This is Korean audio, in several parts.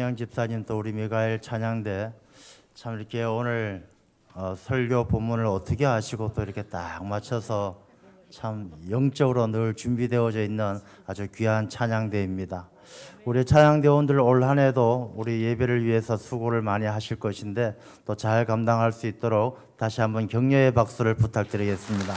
이창영 집사님 또 우리 미가엘 찬양대 참 이렇게 오늘 설교 본문을 어떻게 하시고 또 이렇게 딱 맞춰서 참 영적으로 늘 준비되어져 있는 아주 귀한 찬양대입니다. 우리 찬양대원들 올 한 해도 우리 예배를 위해서 수고를 많이 하실 것인데 또 잘 감당할 수 있도록 다시 한번 격려의 박수를 부탁드리겠습니다.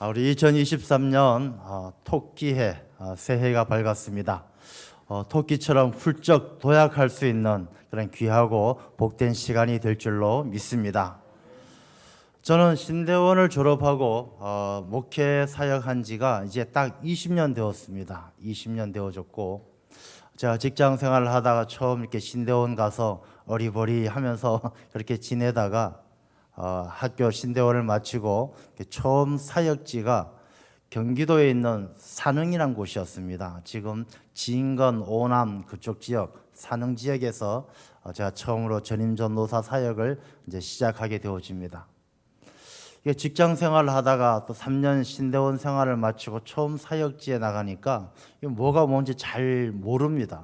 우리 2023년 토끼해 새해가 밝았습니다. 토끼처럼 훌쩍 도약할 수 있는 그런 귀하고 복된 시간이 될 줄로 믿습니다. 저는 신대원을 졸업하고 목회 사역한 지가 이제 딱 20년 되었습니다. 20년 되어졌고 제가 직장 생활을 하다가 처음 이렇게 신대원 가서 어리버리 하면서 그렇게 지내다가 학교 신대원을 마치고 처음 사역지가 경기도에 있는 산흥이라는 곳이었습니다. 지금 진건, 오남 그쪽 지역 산흥 지역에서 제가 처음으로 전임 전도사 사역을 이제 시작하게 되어집니다. 직장 생활을 하다가 또 3년 신대원 생활을 마치고 처음 사역지에 나가니까 뭐가 뭔지 잘 모릅니다.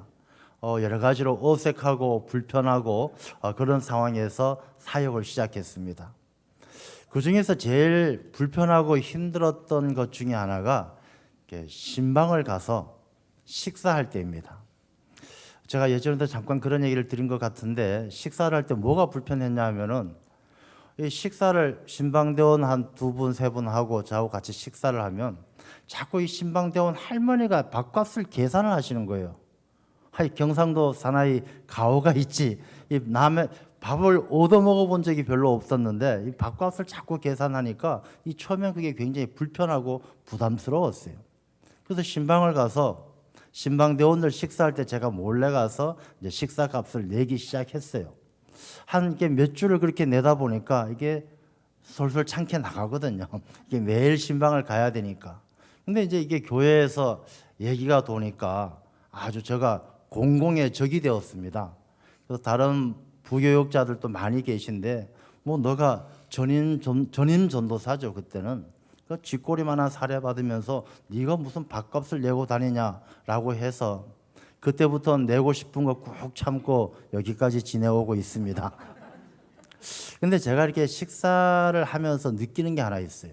여러 가지로 어색하고 불편하고 그런 상황에서 사역을 시작했습니다. 그 중에서 제일 불편하고 힘들었던 것 중에 하나가 신방을 가서 식사할 때입니다. 제가 예전에도 잠깐 그런 얘기를 드린 것 같은데 식사를 할 때 뭐가 불편했냐 하면은 이 식사를 신방대원 한 2분, 3분 하고 저하고 같이 식사를 하면 자꾸 이 신방대원 할머니가 밥값을 계산을 하시는 거예요. 하이 경상도 사나이 가오가 있지. 이 남의 밥을 얻어 먹어본 적이 별로 없었는데 이 밥값을 자꾸 계산하니까 이 처음엔 그게 굉장히 불편하고 부담스러웠어요. 그래서 신방을 가서 신방대원들 식사할 때 제가 몰래 가서 이제 식사값을 내기 시작했어요. 한 게 몇 줄을 그렇게 내다 보니까 이게 솔솔 참게 나가거든요. 이게 매일 신방을 가야 되니까. 근데 이제 이게 교회에서 얘기가 도니까 아주 제가 공공의 적이 되었습니다. 그래서 다른 부교육자들도 많이 계신데 뭐 너가 전임 전도사죠 그때는. 그 쥐꼬리만한 사례 받으면서 네가 무슨 밥값을 내고 다니냐라고 해서 그때부터 내고 싶은 거 꾹 참고 여기까지 지내오고 있습니다. 근데 제가 이렇게 식사를 하면서 느끼는 게 하나 있어요.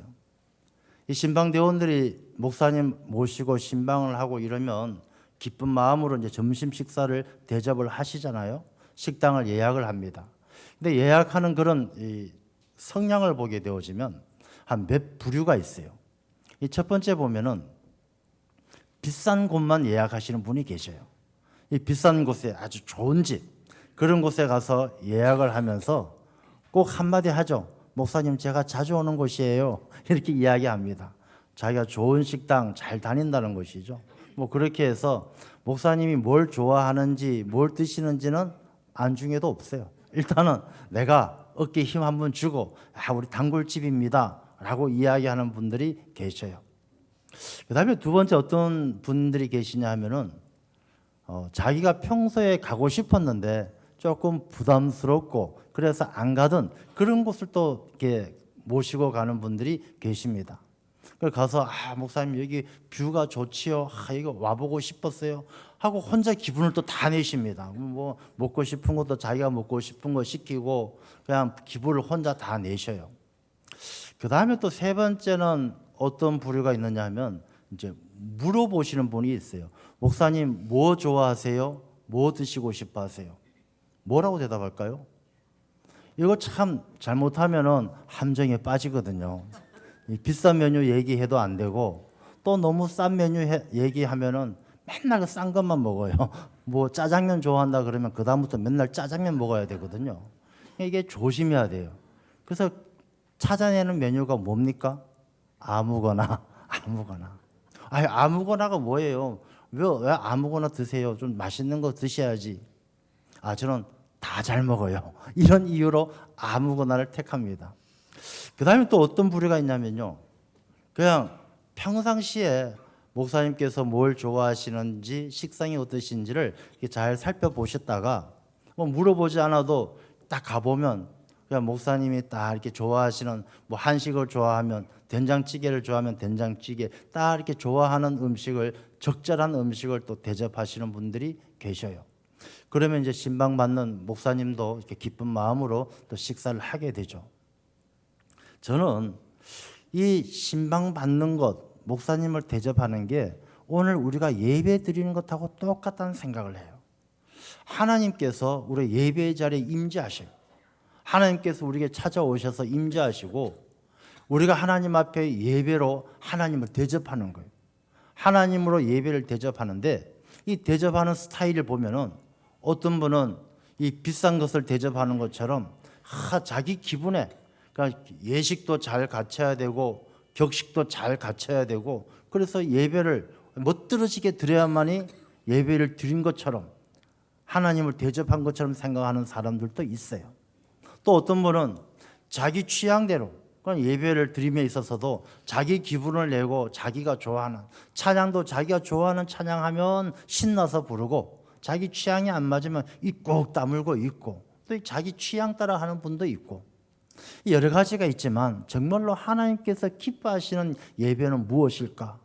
이 신방대원들이 목사님 모시고 신방을 하고 이러면 기쁜 마음으로 이제 점심 식사를 대접을 하시잖아요. 식당을 예약을 합니다. 근데 예약하는 그런 이 성향을 보게 되어지면 한 몇 부류가 있어요. 이 첫 번째 보면은 비싼 곳만 예약하시는 분이 계셔요. 이 비싼 곳에 아주 좋은 집 그런 곳에 가서 예약을 하면서 꼭 한마디 하죠. 목사님 제가 자주 오는 곳이에요. 이렇게 이야기합니다. 자기가 좋은 식당 잘 다닌다는 것이죠. 뭐 그렇게 해서 목사님이 뭘 좋아하는지 뭘 드시는지는 안중에도 없어요. 일단은 내가 어깨에 힘 한번 주고 우리 단골집입니다 라고 이야기하는 분들이 계셔요. 그 다음에 두 번째 어떤 분들이 계시냐 하면은 자기가 평소에 가고 싶었는데 조금 부담스럽고 그래서 안 가던 그런 곳을 또 이렇게 모시고 가는 분들이 계십니다. 그래서 가서 목사님 여기 뷰가 좋지요. 이거 와보고 싶었어요. 하고 혼자 기분을 또 다 내십니다. 뭐 먹고 싶은 것도 자기가 먹고 싶은 거 시키고 그냥 기분을 혼자 다 내셔요. 그 다음에 또 세 번째는 어떤 부류가 있느냐 하면 이제 물어보시는 분이 있어요. 목사님 뭐 좋아하세요? 뭐 드시고 싶어 하세요? 뭐라고 대답할까요? 이거 참 잘못하면은 함정에 빠지거든요. 이 비싼 메뉴 얘기해도 안 되고 또 너무 싼 메뉴 얘기하면은 맨날 그 싼 것만 먹어요. 뭐 짜장면 좋아한다 그러면 그다음부터 맨날 짜장면 먹어야 되거든요. 이게 조심해야 돼요. 그래서 찾아내는 메뉴가 뭡니까? 아무거나. 아무거나가 뭐예요? 왜 아무거나 드세요? 좀 맛있는 거 드셔야지. 저는 다 잘 먹어요. 이런 이유로 아무거나를 택합니다. 그 다음에 또 어떤 부류가 있냐면요. 그냥 평상시에 목사님께서 뭘 좋아하시는지 식상이 어떠신지를 잘 살펴보셨다가 뭐 물어보지 않아도 딱 가보면 그냥 목사님이 딱 이렇게 좋아하시는 뭐 한식을 좋아하면 된장찌개를 좋아하면 된장찌개 딱 이렇게 좋아하는 음식을 적절한 음식을 또 대접하시는 분들이 계셔요. 그러면 이제 신방 받는 목사님도 이렇게 기쁜 마음으로 또 식사를 하게 되죠. 저는 이 신방 받는 것, 목사님을 대접하는 게 오늘 우리가 예배 드리는 것하고 똑같다는 생각을 해요. 하나님께서 우리 예배 자리에 임재하셔요. 하나님께서 우리에게 찾아오셔서 임재하시고 우리가 하나님 앞에 예배로 하나님을 대접하는 거예요. 하나님으로 예배를 대접하는데 이 대접하는 스타일을 보면은 어떤 분은 이 비싼 것을 대접하는 것처럼 자기 기분에 그러니까 예식도 잘 갖춰야 되고 격식도 잘 갖춰야 되고 그래서 예배를 멋들어지게 드려야만이 예배를 드린 것처럼 하나님을 대접한 것처럼 생각하는 사람들도 있어요. 또 어떤 분은 자기 취향대로 예배를 드림에 있어서도 자기 기분을 내고 자기가 좋아하는 찬양도 자기가 좋아하는 찬양하면 신나서 부르고 자기 취향이 안 맞으면 입 꼭 다물고 있고 또 자기 취향 따라 하는 분도 있고 여러 가지가 있지만 정말로 하나님께서 기뻐하시는 예배는 무엇일까?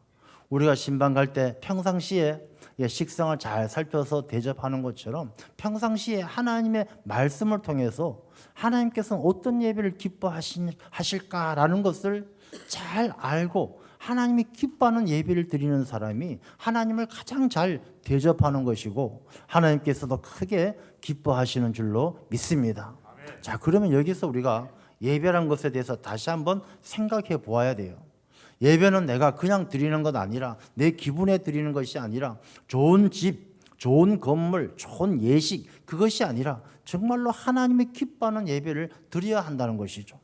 우리가 신방 갈 때 평상시에 식성을 잘 살펴서 대접하는 것처럼 평상시에 하나님의 말씀을 통해서 하나님께서는 어떤 예배를 기뻐하실까라는 것을 잘 알고 하나님이 기뻐하는 예배를 드리는 사람이 하나님을 가장 잘 대접하는 것이고 하나님께서도 크게 기뻐하시는 줄로 믿습니다. 자, 그러면 여기서 우리가 예배란 것에 대해서 다시 한번 생각해 보아야 돼요. 예배는 내가 그냥 드리는 것 아니라 내 기분에 드리는 것이 아니라 좋은 집, 좋은 건물, 좋은 예식 그것이 아니라 정말로 하나님이 기뻐하는 예배를 드려야 한다는 것이죠.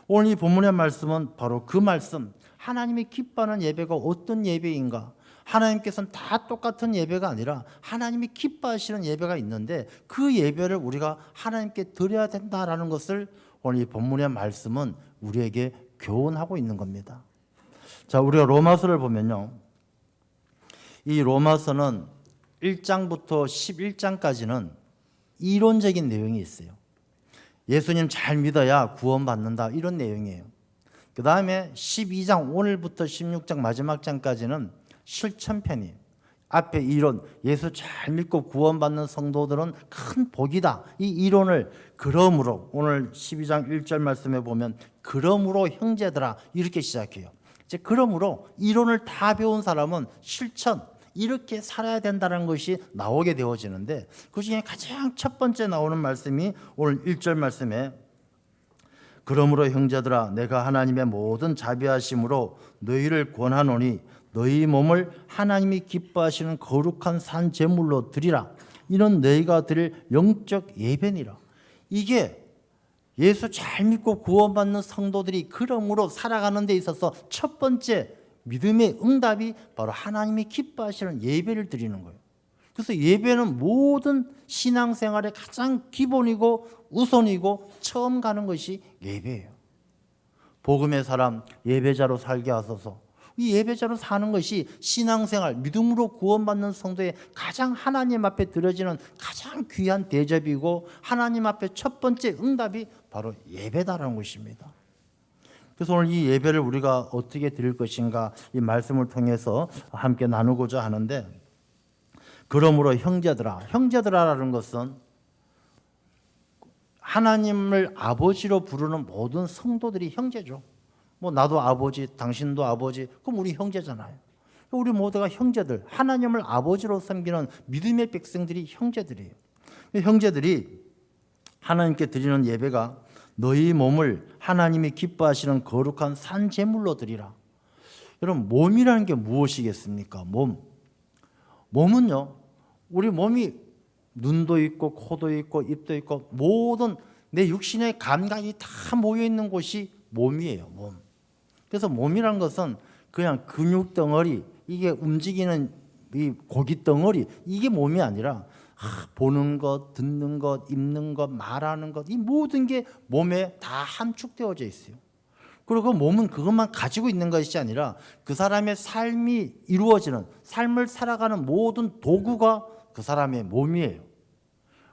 오늘 이 본문의 말씀은 바로 그 말씀 하나님이 기뻐하는 예배가 어떤 예배인가 하나님께서는 다 똑같은 예배가 아니라 하나님이 기뻐하시는 예배가 있는데 그 예배를 우리가 하나님께 드려야 된다라는 것을 오늘 이 본문의 말씀은 우리에게 교훈하고 있는 겁니다. 자, 우리가 로마서를 보면요. 이 로마서는 1장부터 11장까지는 이론적인 내용이 있어요. 예수님 잘 믿어야 구원받는다 이런 내용이에요. 그 다음에 12장 오늘부터 16장 마지막 장까지는 실천편이에요. 앞에 이론, 예수 잘 믿고 구원받는 성도들은 큰 복이다. 이 이론을 그러므로 오늘 12장 1절 말씀에 보면 그러므로 형제들아 이렇게 시작해요. 이제 그러므로 이론을 다 배운 사람은 실천 이렇게 살아야 된다는 것이 나오게 되어지는데 그중에 가장 첫 번째 나오는 말씀이 오늘 1절 말씀에 그러므로 형제들아 내가 하나님의 모든 자비하심으로 너희를 권하노니 너희 몸을 하나님이 기뻐하시는 거룩한 산 제물로 드리라. 이는 너희가 드릴 영적 예배니라. 이게 예수 잘 믿고 구원받는 성도들이 그러므로 살아가는 데 있어서 첫 번째 믿음의 응답이 바로 하나님이 기뻐하시는 예배를 드리는 거예요. 그래서 예배는 모든 신앙생활의 가장 기본이고 우선이고 처음 가는 것이 예배예요. 복음의 사람 예배자로 살게 하소서. 이 예배자로 사는 것이 신앙생활 믿음으로 구원받는 성도의 가장 하나님 앞에 드려지는 가장 귀한 대접이고 하나님 앞에 첫 번째 응답이 바로 예배다라는 것입니다. 그래서 오늘 이 예배를 우리가 어떻게 드릴 것인가 이 말씀을 통해서 함께 나누고자 하는데 그러므로 형제들아라는 것은 하나님을 아버지로 부르는 모든 성도들이 형제죠. 뭐 나도 아버지, 당신도 아버지, 그럼 우리 형제잖아요. 우리 모두가 형제들, 하나님을 아버지로 섬기는 믿음의 백성들이 형제들이에요. 형제들이 하나님께 드리는 예배가 너희 몸을 하나님이 기뻐하시는 거룩한 산 제물로 드리라. 여러분 몸이라는 게 무엇이겠습니까? 몸은요 우리 몸이 눈도 있고 코도 있고 입도 있고 모든 내 육신의 감각이 다 모여 있는 곳이 몸이에요. 몸. 그래서 몸이란 것은 그냥 근육 덩어리 이게 움직이는 이 고기 덩어리 이게 몸이 아니라 보는 것, 듣는 것, 입는 것, 말하는 것 이 모든 게 몸에 다 함축되어져 있어요. 그리고 그 몸은 그것만 가지고 있는 것이 아니라 그 사람의 삶이 이루어지는 삶을 살아가는 모든 도구가 그 사람의 몸이에요.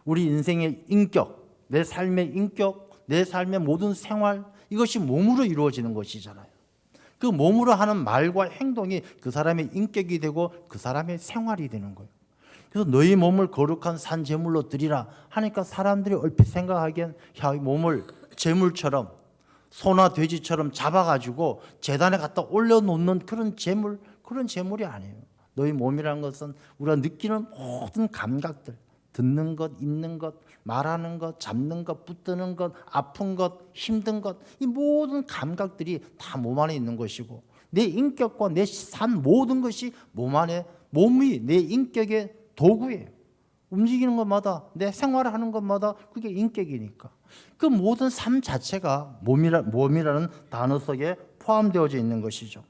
우리 인생의 인격, 내 삶의 인격, 내 삶의 모든 생활, 이것이 몸으로 이루어지는 것이잖아요. 그 몸으로 하는 말과 행동이 그 사람의 인격이 되고 그 사람의 생활이 되는 거예요. 그래서 너희 몸을 거룩한 산 제물로 드리라 하니까 사람들이 얼핏 생각하기엔 야, 이 몸을 제물처럼 소나 돼지처럼 잡아가지고 제단에 갖다 올려놓는 그런 제물, 그런 제물이 아니에요. 너희 몸이라는 것은 우리가 느끼는 모든 감각들, 듣는 것, 입는 것, 말하는 것, 잡는 것, 붙드는 것, 아픈 것, 힘든 것, 이 모든 감각들이 다 몸 안에 있는 것이고 내 인격과 내 산 모든 것이 몸이 내 인격의 도구예요. 움직이는 것마다, 내 생활하는 것마다 그게 인격이니까. 그 모든 삶 자체가 몸이라는 단어 속에 포함되어져 있는 것이죠.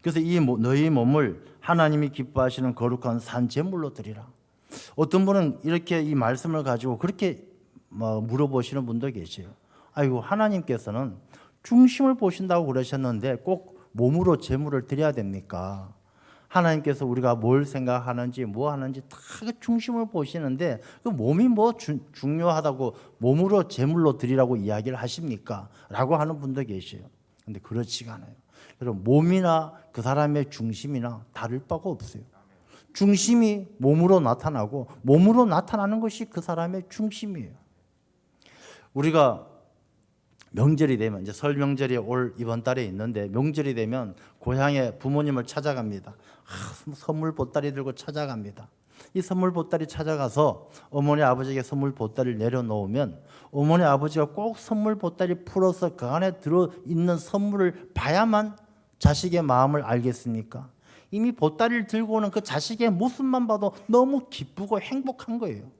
그래서 너희 몸을 하나님이 기뻐하시는 거룩한 산 제물로 드리라. 어떤 분은 이렇게 이 말씀을 가지고 그렇게 물어보시는 분도 계세요. 아이고, 하나님께서는 중심을 보신다고 그러셨는데 꼭 몸으로 제물을 드려야 됩니까? 하나님께서 우리가 뭘 생각하는지 뭐 하는지 다 그 중심을 보시는데 그 몸이 뭐 중요하다고 몸으로 제물로 드리라고 이야기를 하십니까? 라고 하는 분도 계세요. 근데 그렇지가 않아요. 여러분, 몸이나 그 사람의 중심이나 다를 바가 없어요. 중심이 몸으로 나타나고 몸으로 나타나는 것이 그 사람의 중심이에요. 우리가 명절이 되면 이제 설 명절이 올 이번 달에 있는데 명절이 되면 고향에 부모님을 찾아갑니다. 선물 보따리 들고 찾아갑니다. 이 선물 보따리 찾아가서 어머니 아버지에게 선물 보따리를 내려놓으면 어머니 아버지가 꼭 선물 보따리 풀어서 그 안에 들어있는 선물을 봐야만 자식의 마음을 알겠습니까? 이미 보따리를 들고 오는 그 자식의 모습만 봐도 너무 기쁘고 행복한 거예요.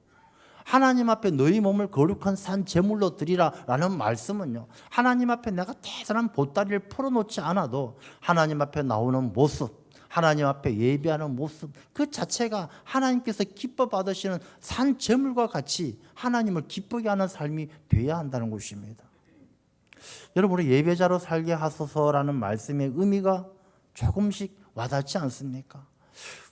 하나님 앞에 너희 몸을 거룩한 산 제물로 드리라라는 말씀은요, 하나님 앞에 내가 대단한 보따리를 풀어놓지 않아도 하나님 앞에 나오는 모습, 하나님 앞에 예배하는 모습 그 자체가 하나님께서 기뻐 받으시는 산 제물과 같이 하나님을 기쁘게 하는 삶이 되어야 한다는 것입니다. 여러분, 우리 예배자로 살게 하소서라는 말씀의 의미가 조금씩 와닿지 않습니까?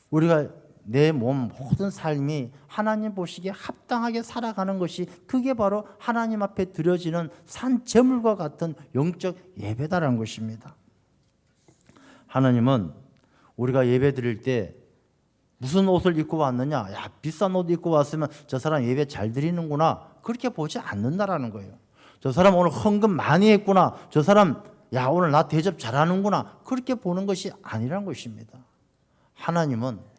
우리가 내 몸 모든 삶이 하나님 보시기에 합당하게 살아가는 것이 그게 바로 하나님 앞에 드려지는 산 제물과 같은 영적 예배다라는 것입니다. 하나님은 우리가 예배 드릴 때 무슨 옷을 입고 왔느냐, 야, 비싼 옷 입고 왔으면 저 사람 예배 잘 드리는구나, 그렇게 보지 않는다라는 거예요. 저 사람 오늘 헌금 많이 했구나, 저 사람 야 오늘 나 대접 잘하는구나, 그렇게 보는 것이 아니라는 것입니다. 하나님은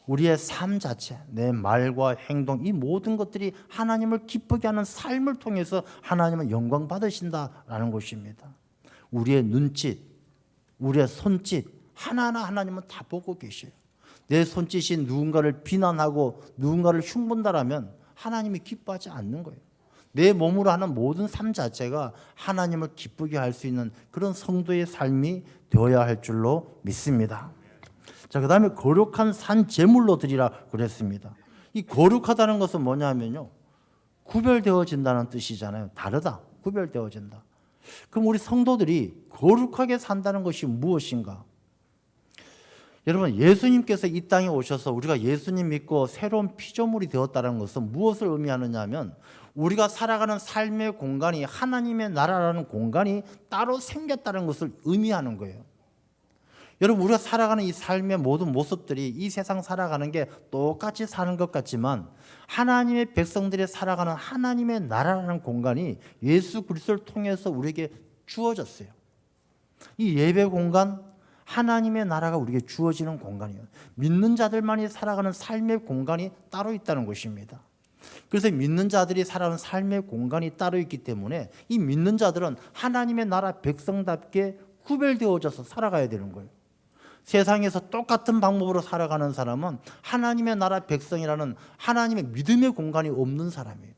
우리의 삶 자체, 내 말과 행동, 이 모든 것들이 하나님을 기쁘게 하는 삶을 통해서 하나님은 영광 받으신다라는 것입니다. 우리의 눈짓, 우리의 손짓 하나하나 하나님은 다 보고 계셔요. 내 손짓이 누군가를 비난하고 누군가를 흉본다라면 하나님이 기뻐하지 않는 거예요. 내 몸으로 하는 모든 삶 자체가 하나님을 기쁘게 할 수 있는 그런 성도의 삶이 되어야 할 줄로 믿습니다. 자, 그 다음에 거룩한 산 제물로 드리라 그랬습니다. 이 거룩하다는 것은 뭐냐면요, 구별되어진다는 뜻이잖아요. 다르다, 구별되어진다. 그럼 우리 성도들이 거룩하게 산다는 것이 무엇인가? 여러분, 예수님께서 이 땅에 오셔서 우리가 예수님 믿고 새로운 피조물이 되었다는 것은 무엇을 의미하느냐 하면 우리가 살아가는 삶의 공간이 하나님의 나라라는 공간이 따로 생겼다는 것을 의미하는 거예요. 여러분, 우리가 살아가는 이 삶의 모든 모습들이 이 세상 살아가는 게 똑같이 사는 것 같지만 하나님의 백성들이 살아가는 하나님의 나라라는 공간이 예수 그리스도를 통해서 우리에게 주어졌어요. 이 예배 공간, 하나님의 나라가 우리에게 주어지는 공간이에요. 믿는 자들만이 살아가는 삶의 공간이 따로 있다는 것입니다. 그래서 믿는 자들이 살아가는 삶의 공간이 따로 있기 때문에 이 믿는 자들은 하나님의 나라 백성답게 구별되어져서 살아가야 되는 거예요. 세상에서 똑같은 방법으로 살아가는 사람은 하나님의 나라 백성이라는 하나님의 믿음의 공간이 없는 사람이에요.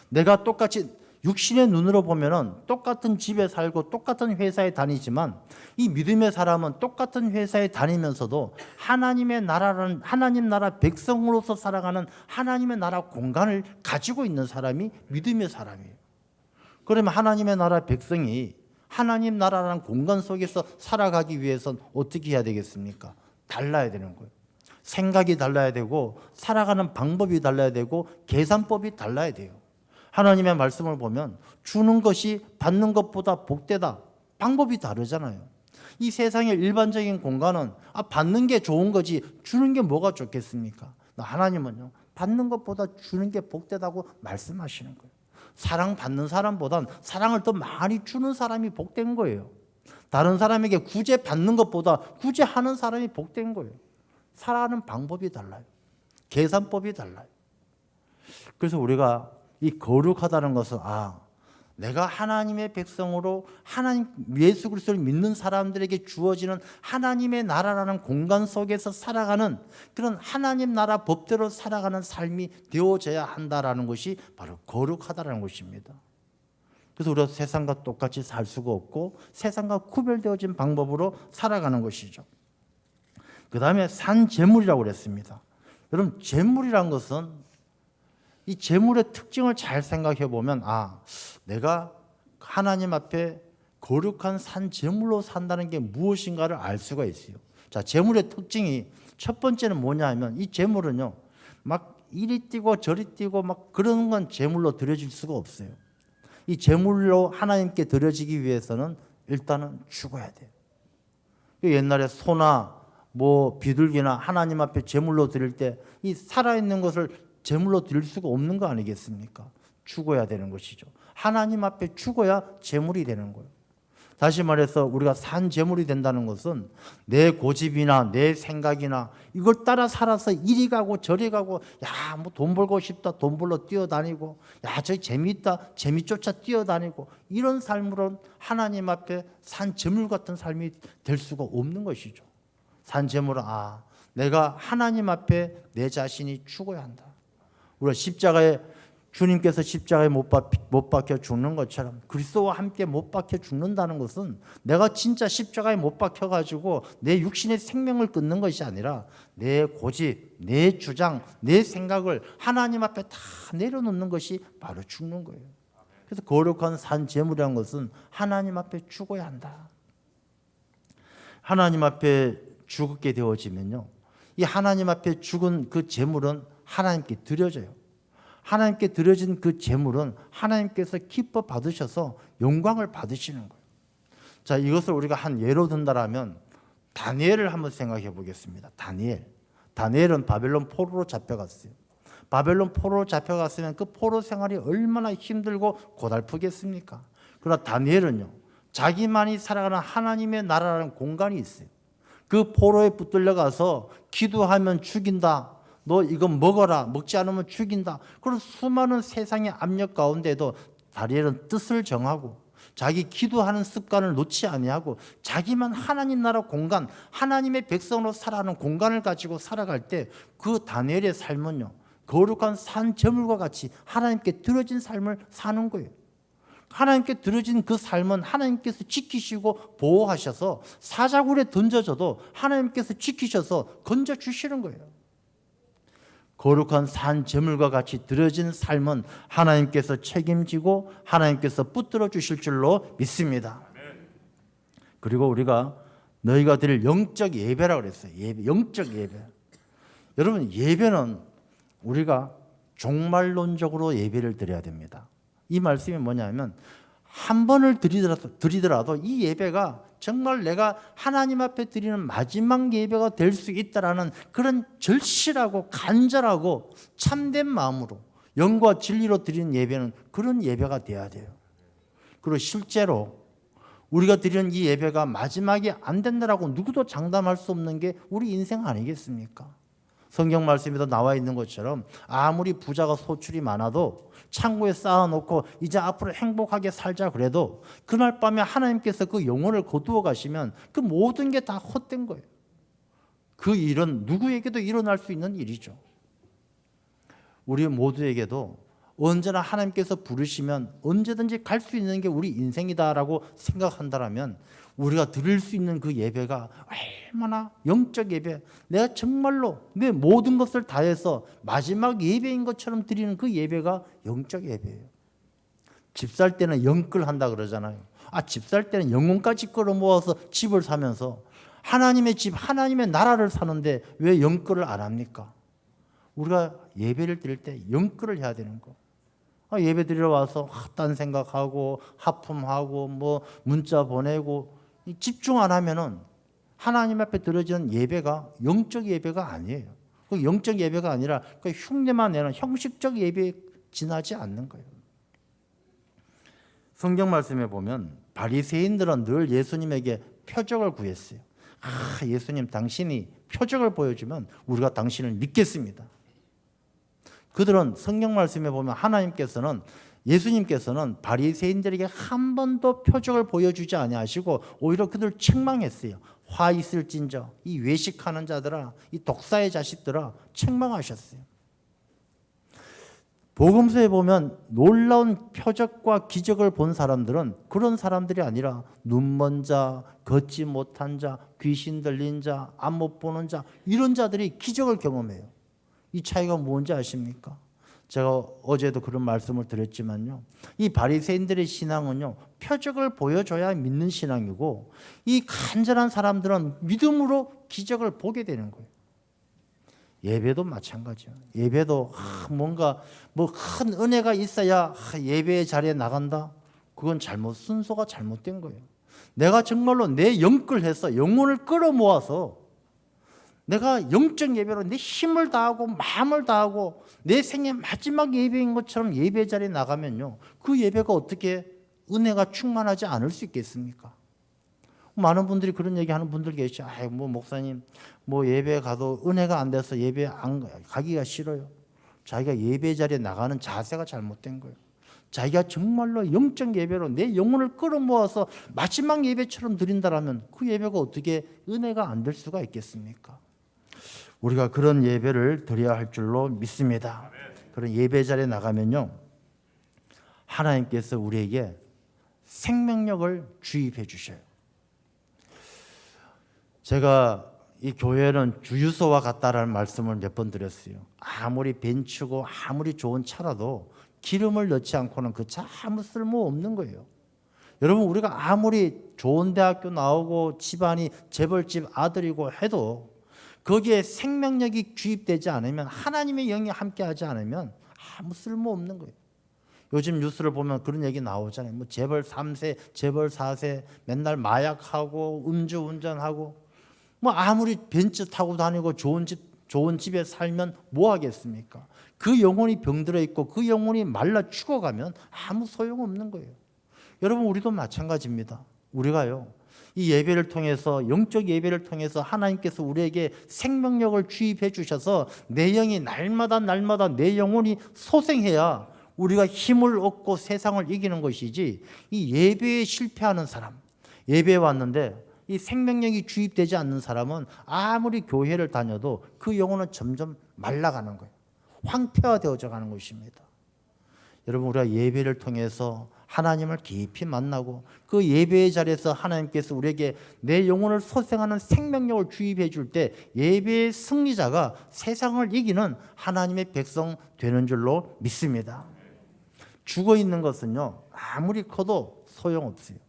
내가 똑같이 육신의 눈으로 보면은 똑같은 집에 살고 똑같은 회사에 다니지만 이 믿음의 사람은 똑같은 회사에 다니면서도 하나님의 나라라는 하나님 나라 백성으로서 살아가는 하나님의 나라 공간을 가지고 있는 사람이 믿음의 사람이에요. 그러면 하나님의 나라 백성이 하나님 나라라는 공간 속에서 살아가기 위해서는 어떻게 해야 되겠습니까? 달라야 되는 거예요. 생각이 달라야 되고 살아가는 방법이 달라야 되고 계산법이 달라야 돼요. 하나님의 말씀을 보면 주는 것이 받는 것보다 복되다. 방법이 다르잖아요. 이 세상의 일반적인 공간은 받는 게 좋은 거지 주는 게 뭐가 좋겠습니까? 하나님은요, 받는 것보다 주는 게 복되다고 말씀하시는 거예요. 사랑받는 사람보단 사랑을 더 많이 주는 사람이 복된 거예요. 다른 사람에게 구제받는 것보다 구제하는 사람이 복된 거예요. 살아가는 방법이 달라요. 계산법이 달라요. 그래서 우리가 이 거룩하다는 것은 내가 하나님의 백성으로 하나님 예수 그리스도를 믿는 사람들에게 주어지는 하나님의 나라라는 공간 속에서 살아가는 그런 하나님 나라 법대로 살아가는 삶이 되어져야 한다라는 것이 바로 거룩하다라는 것입니다. 그래서 우리가 세상과 똑같이 살 수가 없고 세상과 구별되어진 방법으로 살아가는 것이죠. 그 다음에 산재물이라고 그랬습니다. 여러분, 재물이란 것은 이 재물의 특징을 잘 생각해 보면 내가 하나님 앞에 거룩한 산재물로 산다는 게 무엇인가를 알 수가 있어요. 자, 재물의 특징이 첫 번째는 뭐냐 하면 이 재물은요, 막 이리 뛰고 저리 뛰고 막 그런 건 재물로 드려질 수가 없어요. 이 재물로 하나님께 드려지기 위해서는 일단은 죽어야 돼요. 옛날에 소나 비둘기나 하나님 앞에 제물로 드릴 때 이 살아있는 것을 제물로 드릴 수가 없는 거 아니겠습니까? 죽어야 되는 것이죠. 하나님 앞에 죽어야 제물이 되는 거예요. 다시 말해서 우리가 산 제물이 된다는 것은 내 고집이나 내 생각이나 이걸 따라 살아서 이리 가고 저리 가고 돈 벌고 싶다 돈 벌러 뛰어다니고 저 재미있다 재미 쫓아 뛰어다니고 이런 삶으로는 하나님 앞에 산 제물 같은 삶이 될 수가 없는 것이죠. 산 제물은 내가 하나님 앞에 내 자신이 죽어야 한다. 우리가 십자가에 주님께서 십자가에 못 박혀 죽는 것처럼 그리스도와 함께 못 박혀 죽는다는 것은 내가 진짜 십자가에 못 박혀가지고 내 육신의 생명을 끊는 것이 아니라 내 고집, 내 주장, 내 생각을 하나님 앞에 다 내려놓는 것이 바로 죽는 거예요. 그래서 거룩한 산 제물이라는 것은 하나님 앞에 죽어야 한다. 하나님 앞에 죽게 되어지면요, 이 하나님 앞에 죽은 그 제물은 하나님께 드려져요. 하나님께 드려진 그 제물은 하나님께서 기뻐 받으셔서 영광을 받으시는 거예요. 자, 이것을 우리가 한 예로 든다라면 다니엘을 한번 생각해 보겠습니다. 다니엘은 바벨론 포로로 잡혀갔어요. 바벨론 포로로 잡혀갔으면 그 포로 생활이 얼마나 힘들고 고달프겠습니까? 그러나 다니엘은요, 자기만이 살아가는 하나님의 나라라는 공간이 있어요. 그 포로에 붙들려 가서 기도하면 죽인다. 너 이거 먹어라. 먹지 않으면 죽인다. 그런 수많은 세상의 압력 가운데도 다니엘은 뜻을 정하고 자기 기도하는 습관을 놓지 아니하고 자기만 하나님 나라 공간, 하나님의 백성으로 살아가는 공간을 가지고 살아갈 때 그 다니엘의 삶은요, 거룩한 산 제물과 같이 하나님께 드려진 삶을 사는 거예요. 하나님께 드려진 그 삶은 하나님께서 지키시고 보호하셔서 사자굴에 던져져도 하나님께서 지키셔서 건져주시는 거예요. 거룩한 산 제물과 같이 드려진 삶은 하나님께서 책임지고 하나님께서 붙들어 주실 줄로 믿습니다. 그리고 우리가 너희가 드릴 영적 예배라고 그랬어요. 영적 예배. 여러분, 예배는 우리가 종말론적으로 예배를 드려야 됩니다. 이 말씀이 뭐냐면 한 번을 드리더라도 이 예배가 정말 내가 하나님 앞에 드리는 마지막 예배가 될 수 있다라는 그런 절실하고 간절하고 참된 마음으로 영과 진리로 드리는 예배는 그런 예배가 돼야 돼요. 그리고 실제로 우리가 드리는 이 예배가 마지막이 안 된다라고 누구도 장담할 수 없는 게 우리 인생 아니겠습니까? 성경 말씀에도 나와 있는 것처럼 아무리 부자가 소출이 많아도 창고에 쌓아놓고 이제 앞으로 행복하게 살자 그래도 그날 밤에 하나님께서 그 영혼을 거두어 가시면 그 모든 게 다 헛된 거예요. 그 일은 누구에게도 일어날 수 있는 일이죠. 우리 모두에게도 언제나 하나님께서 부르시면 언제든지 갈 수 있는 게 우리 인생이다라고 생각한다면 우리가 드릴 수 있는 그 예배가 얼마나 영적 예배, 내가 정말로 내 모든 것을 다해서 마지막 예배인 것처럼 드리는 그 예배가 영적 예배예요. 집 살 때는 영끌 한다 그러잖아요. 집 살 때는 영혼까지 끌어모아서 집을 사면서 하나님의 집, 하나님의 나라를 사는데 왜 영끌을 안 합니까? 우리가 예배를 드릴 때 영끌을 해야 되는 거. 예배 드리러 와서 딴 생각하고 하품하고 뭐 문자 보내고 집중 안 하면은 하나님 앞에 드려지는 예배가 영적 예배가 아니에요. 그 영적 예배가 아니라 그 흉내만 내는 형식적 예배에 지나지 않는 거예요. 성경 말씀에 보면 바리새인들은 늘 예수님에게 표적을 구했어요. 예수님 당신이 표적을 보여주면 우리가 당신을 믿겠습니다. 그들은 성경 말씀에 보면 예수님께서는 바리새인들에게 한 번도 표적을 보여주지 아니하시고 오히려 그들 책망했어요. 화 있을진저 이 외식하는 자들아, 이 독사의 자식들아, 책망하셨어요. 복음서에 보면 놀라운 표적과 기적을 본 사람들은 그런 사람들이 아니라 눈먼 자, 걷지 못한 자, 귀신 들린 자, 안 못 보는 자, 이런 자들이 기적을 경험해요. 이 차이가 뭔지 아십니까? 제가 어제도 그런 말씀을 드렸지만요, 이 바리새인들의 신앙은요 표적을 보여줘야 믿는 신앙이고, 이 간절한 사람들은 믿음으로 기적을 보게 되는 거예요. 예배도 마찬가지예요. 예배도 뭔가 뭐 큰 은혜가 있어야 예배의 자리에 나간다. 그건 순서가 잘못된 거예요. 내가 정말로 내 영끌해서 영혼을 끌어모아서 내가 영적 예배로 내 힘을 다하고 마음을 다하고 내 생애 마지막 예배인 것처럼 예배 자리에 나가면요, 그 예배가 어떻게 은혜가 충만하지 않을 수 있겠습니까? 많은 분들이 그런 얘기하는 분들 계시죠. 뭐 목사님, 뭐 예배 가도 은혜가 안 돼서 예배 안 가기가 싫어요. 자기가 예배 자리에 나가는 자세가 잘못된 거예요. 자기가 정말로 영적 예배로 내 영혼을 끌어모아서 마지막 예배처럼 드린다라면 그 예배가 어떻게 은혜가 안 될 수가 있겠습니까? 우리가 그런 예배를 드려야 할 줄로 믿습니다. 그런 예배 자리에 나가면요, 하나님께서 우리에게 생명력을 주입해 주셔요. 제가 이 교회는 주유소와 같다라는 말씀을 몇 번 드렸어요. 아무리 벤츠고 아무리 좋은 차라도 기름을 넣지 않고는 그 차 아무 쓸모 없는 거예요. 여러분, 우리가 아무리 좋은 대학교 나오고 집안이 재벌집 아들이고 해도 거기에 생명력이 주입되지 않으면, 하나님의 영이 함께하지 않으면 아무 쓸모 없는 거예요. 요즘 뉴스를 보면 그런 얘기 나오잖아요. 뭐 재벌 3세, 재벌 4세 맨날 마약하고 음주운전하고, 뭐 아무리 벤츠 타고 다니고 좋은 집에 살면 뭐 하겠습니까? 그 영혼이 병들어 있고 그 영혼이 말라 죽어가면 아무 소용없는 거예요. 여러분, 우리도 마찬가지입니다. 우리가요, 이 예배를 통해서, 영적 예배를 통해서 하나님께서 우리에게 생명력을 주입해 주셔서 내 영이 날마다 내 영혼이 소생해야 우리가 힘을 얻고 세상을 이기는 것이지, 이 예배에 실패하는 사람, 예배에 왔는데 이 생명력이 주입되지 않는 사람은 아무리 교회를 다녀도 그 영혼은 점점 말라가는 거예요. 황폐화되어져 가는 것입니다. 여러분, 우리가 예배를 통해서 하나님을 깊이 만나고 그 예배의 자리에서 하나님께서 우리에게 내 영혼을 소생하는 생명력을 주입해 줄 때 예배의 승리자가 세상을 이기는 하나님의 백성 되는 줄로 믿습니다. 죽어 있는 것은요, 아무리 커도 소용없어요.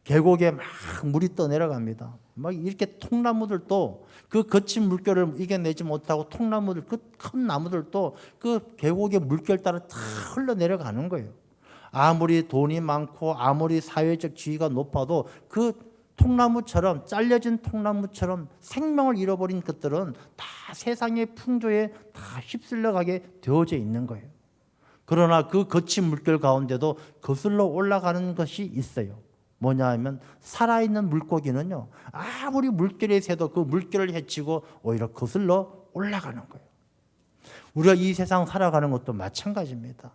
계곡에 막 물이 떠내려갑니다. 막 이렇게 통나무들도 그 거친 물결을 이겨내지 못하고, 통나무들, 그 큰 나무들도 그 계곡의 물결 따라 다 흘러내려가는 거예요. 아무리 돈이 많고 아무리 사회적 지위가 높아도 그 통나무처럼, 잘려진 통나무처럼 생명을 잃어버린 것들은 다 세상의 풍조에 다 휩쓸려가게 되어져 있는 거예요. 그러나 그 거친 물결 가운데도 거슬러 올라가는 것이 있어요. 뭐냐 하면, 살아있는 물고기는요, 아무리 물결이 새도 그 물결을 헤치고 오히려 거슬러 올라가는 거예요. 우리가 이 세상 살아가는 것도 마찬가지입니다.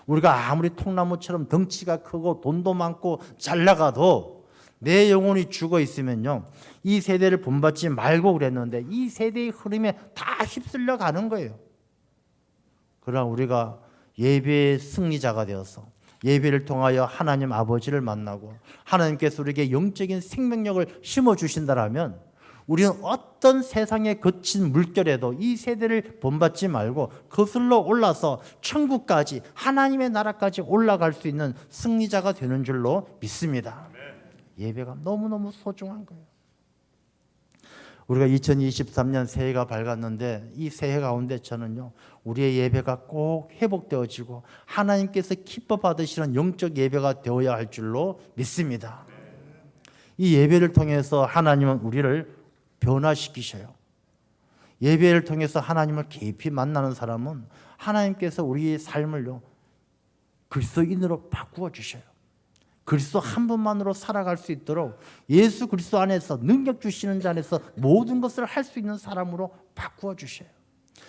우리가 아무리 통나무처럼 덩치가 크고 돈도 많고 잘 나가도 내 영혼이 죽어 있으면요, 이 세대를 본받지 말고 그랬는데 이 세대의 흐름에 다 휩쓸려 가는 거예요. 그러나 우리가 예배의 승리자가 되어서 예배를 통하여 하나님 아버지를 만나고 하나님께서 우리에게 영적인 생명력을 심어주신다라면, 우리는 어떤 세상의 거친 물결에도 이 세대를 본받지 말고 거슬러 올라서 천국까지, 하나님의 나라까지 올라갈 수 있는 승리자가 되는 줄로 믿습니다. 예배가 너무너무 소중한 거예요. 우리가 2023년 새해가 밝았는데 이 새해 가운데 저는요, 우리의 예배가 꼭 회복되어지고 하나님께서 기뻐 받으시는 영적 예배가 되어야 할 줄로 믿습니다. 이 예배를 통해서 하나님은 우리를 변화시키셔요. 예배를 통해서 하나님을 깊이 만나는 사람은 하나님께서 우리의 삶을요, 그리스도인으로 바꾸어 주셔요. 그리스도 한 분만으로 살아갈 수 있도록 예수 그리스도 안에서 능력 주시는 자 안에서 모든 것을 할 수 있는 사람으로 바꾸어 주셔요.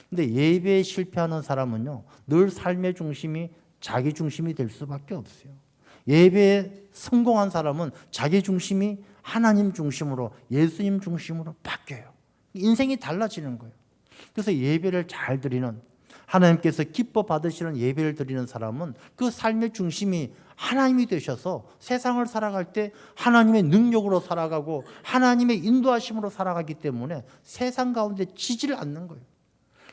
근데 예배에 실패하는 사람은요, 늘 삶의 중심이 자기 중심이 될 수밖에 없어요. 예배에 성공한 사람은 자기 중심이 하나님 중심으로, 예수님 중심으로 바뀌어요. 인생이 달라지는 거예요. 그래서 예배를 잘 드리는, 하나님께서 기뻐 받으시는 예배를 드리는 사람은 그 삶의 중심이 하나님이 되셔서 세상을 살아갈 때 하나님의 능력으로 살아가고 하나님의 인도하심으로 살아가기 때문에 세상 가운데 지지를 않는 거예요.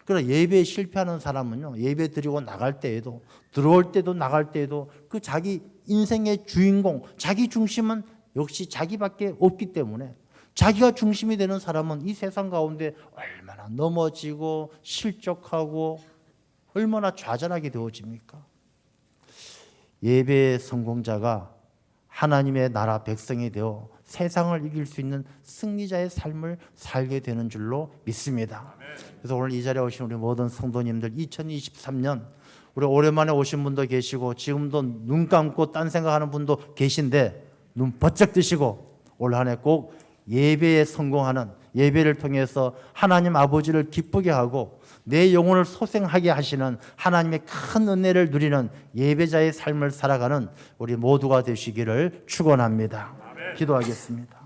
그러나 예배에 실패하는 사람은요, 예배 드리고 나갈 때에도, 들어올 때도 나갈 때에도 그 자기 인생의 주인공, 자기 중심은 역시 자기밖에 없기 때문에 자기가 중심이 되는 사람은 이 세상 가운데 얼마나 넘어지고 실족하고 얼마나 좌절하게 되어집니까? 예배의 성공자가 하나님의 나라 백성이 되어 세상을 이길 수 있는 승리자의 삶을 살게 되는 줄로 믿습니다. 그래서 오늘 이 자리에 오신 우리 모든 성도님들, 2023년 우리 오랜만에 오신 분도 계시고 지금도 눈 감고 딴 생각하는 분도 계신데 눈 번쩍 뜨시고 올 한 해 꼭 예배에 성공하는, 예배를 통해서 하나님 아버지를 기쁘게 하고 내 영혼을 소생하게 하시는 하나님의 큰 은혜를 누리는 예배자의 삶을 살아가는 우리 모두가 되시기를 축원합니다. 기도하겠습니다.